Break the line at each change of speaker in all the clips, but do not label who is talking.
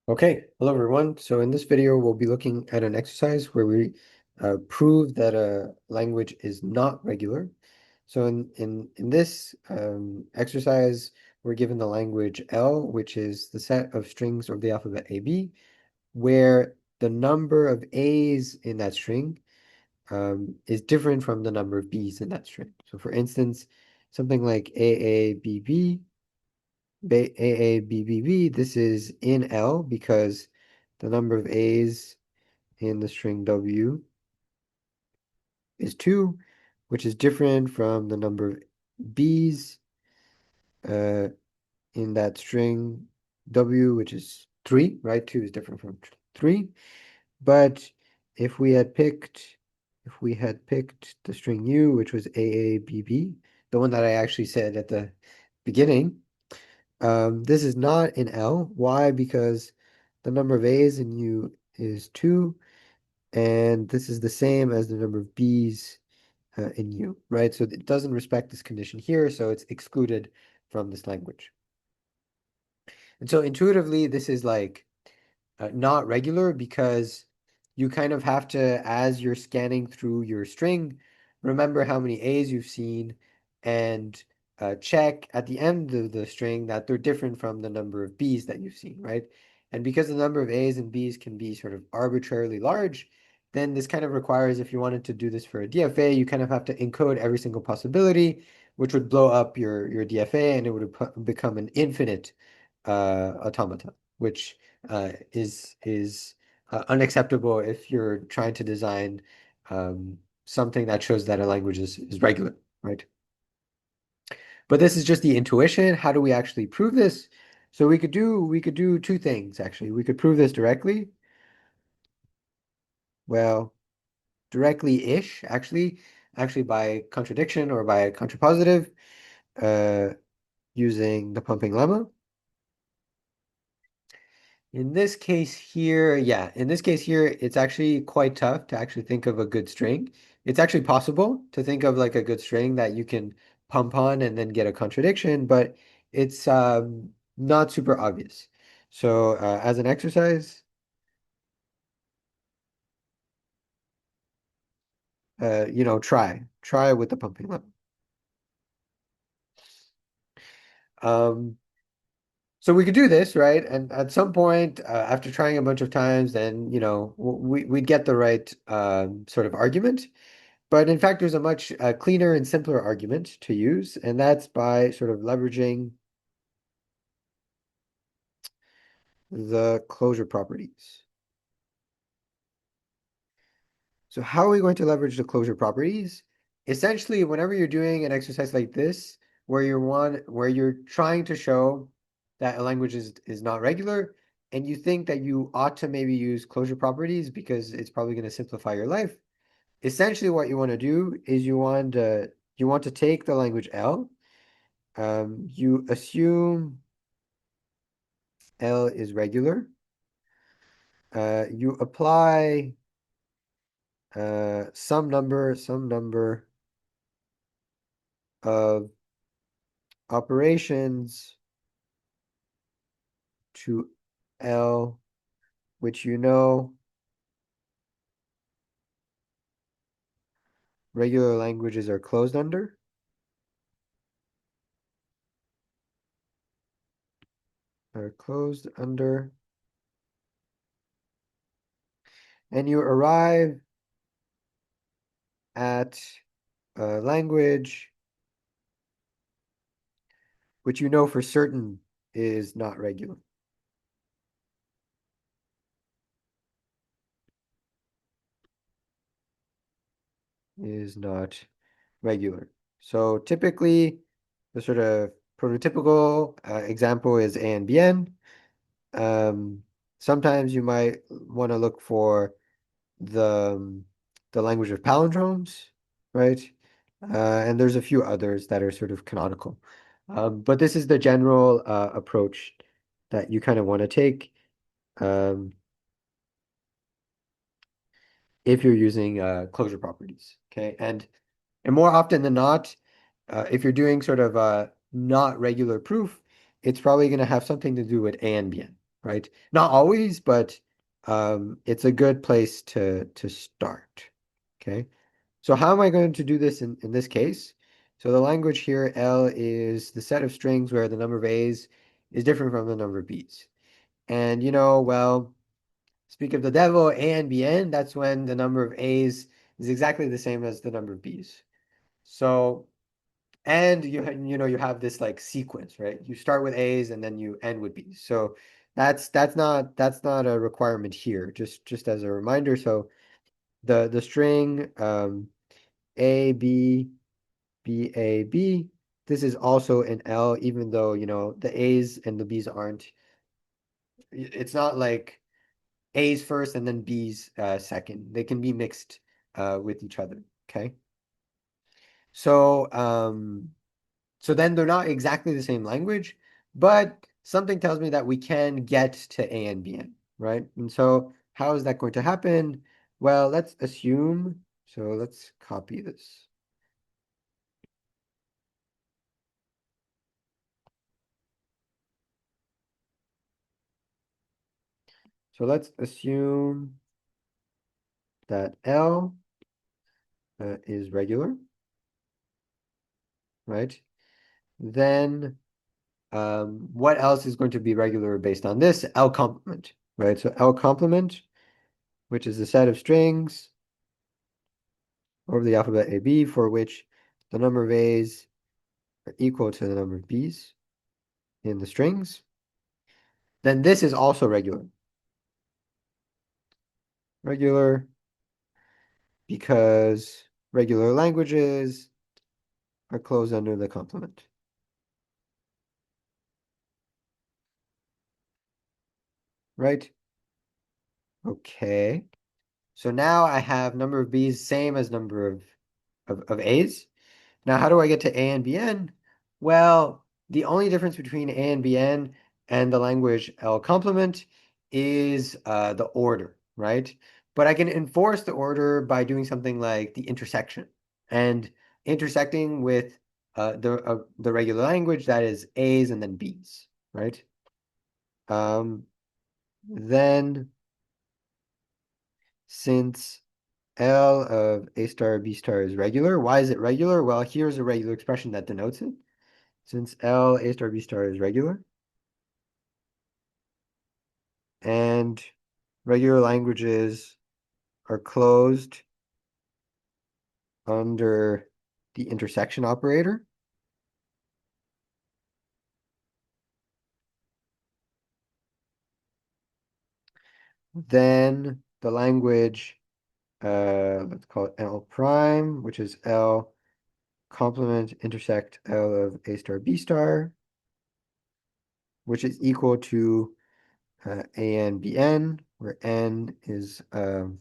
Okay, hello everyone. So in this video, we'll be looking at an exercise where we prove that a language is not regular. So in this exercise, we're given the language L, which is the set of strings of the alphabet AB, where the number of A's in that string is different from the number of B's in that string. So for instance, something like AABB AABBB, this is in L because the number of A's in the string W is 2, which is different from the number of B's uh, in that string W, which is 3, right? 2 is different from 3. But if we had picked the string U, which was AABB, the one that I actually said at the beginning, this is not in L. Why? Because the number of A's in U is 2, and this is the same as the number of B's in U, right? So it doesn't respect this condition here, so it's excluded from this language. And so intuitively, this is like not regular because you kind of have to, as you're scanning through your string, remember how many A's you've seen and check at the end of the string that they're different from the number of B's that you've seen, right? And because the number of A's and B's can be sort of arbitrarily large, then this kind of requires, if you wanted to do this for a DFA, you kind of have to encode every single possibility, which would blow up your DFA and it would become an infinite automata, which is unacceptable if you're trying to design something that shows that a language is regular, right? But this is just the intuition. How do we actually prove this? So we could do two things actually. We could prove this directly. Well, directly-ish, actually by contradiction or by contrapositive, uh, using the pumping lemma. In this case here, yeah, in this case here, it's actually quite tough to actually think of a good string. It's actually possible to think of like a good string that you can pump on and then get a contradiction, but it's not super obvious. So as an exercise, try with the pumping lemma. Um, So we could do this, right? And at some point, after trying a bunch of times, then, we'd get the right sort of argument. But in fact, there's a much cleaner and simpler argument to use, and that's by sort of leveraging the closure properties. So how are we going to leverage the closure properties? Essentially, whenever you're doing an exercise like this, where you're trying to show that a language is not regular, and you think that you ought to maybe use closure properties because it's probably going to simplify your life. Essentially, what you want to do is you want to take the language L. You assume L is regular. You apply some number of operations to L, which regular languages are closed under. Are closed under. And you arrive at a language which you know for certain is not regular. Is not regular. So typically, the sort of prototypical example is A and Bn. Sometimes you might want to look for the the language of palindromes, right? And there's a few others that are sort of canonical. But this is the general approach that you kind of want to take um, if you're using closure properties, okay? And more often than not, if you're doing sort of not regular proof, it's probably going to have something to do with A and Bn. right? Not always, but it's a good place to start. Okay. So how am I going to do this in this case? So the language here, L, is the set of strings where the number of A's is different from the number of B's. And well, speak of the devil, A and BN, that's when the number of A's is exactly the same as the number of B's. So, and you have this like sequence, right? You start with A's and then you end with B's. So that's not a requirement here, just as a reminder. So the string A, B, B, A, B, this is also an L, even though the A's and the B's aren't. It's not like A's first and then B's second. They can be mixed with each other. Okay. So so then they're not exactly the same language, but something tells me that we can get to A and BN, right? And so how is that going to happen? Well, let's assume, so let's copy this. So let's assume that L is regular, right? Then what else is going to be regular based on this? L complement, right? So L complement, which is a set of strings over the alphabet AB for which the number of A's are equal to the number of B's in the strings. Then this is also regular. Regular because regular languages are closed under the complement. Right? Okay. So now I have number of B's same as number of A's. Now, how do I get to A and BN? Well, the only difference between A and BN and the language L complement is the order, right? But I can enforce the order by doing something like the intersection and intersecting with the regular language that is A's and then B's, right? Um, then since L of A star B star is regular, why is it regular? Well, here's a regular expression that denotes it. Since L A star B star is regular, and regular languages are closed under the intersection operator, then the language, let's call it L prime, which is L complement intersect L of A star B star, which is equal to A and BN, where N is, in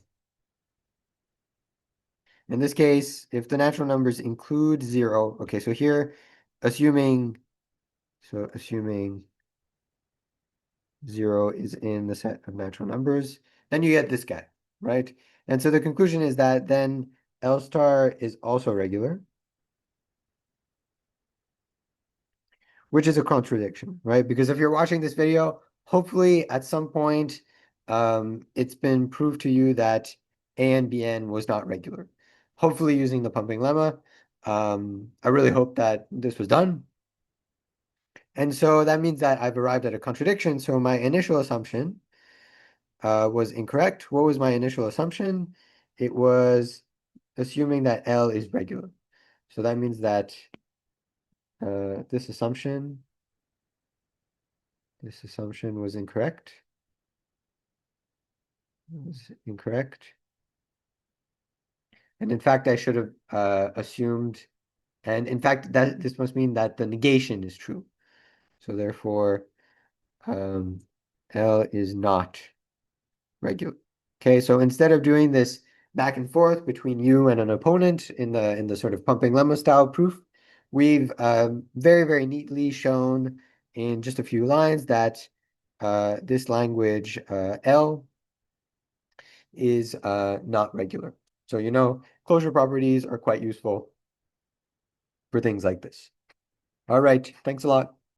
this case, if the natural numbers include 0, okay, so here, assuming 0 is in the set of natural numbers, then you get this guy, right? And so the conclusion is that then L star is also regular, which is a contradiction, right? Because if you're watching this video, hopefully at some point, it's been proved to you that A and BN was not regular. Hopefully using the pumping lemma. I really hope that this was done. And so that means that I've arrived at a contradiction. So my initial assumption was incorrect. What was my initial assumption? It was assuming that L is regular. So that means that this assumption was incorrect. Was incorrect. And in fact, I should have assumed, and in fact, that this must mean that the negation is true. So therefore, L is not regular. Okay, so instead of doing this back and forth between you and an opponent in the sort of pumping lemma style proof, we've very, very neatly shown in just a few lines that this language L is not regular. So closure properties are quite useful for things like this. All right, thanks a lot.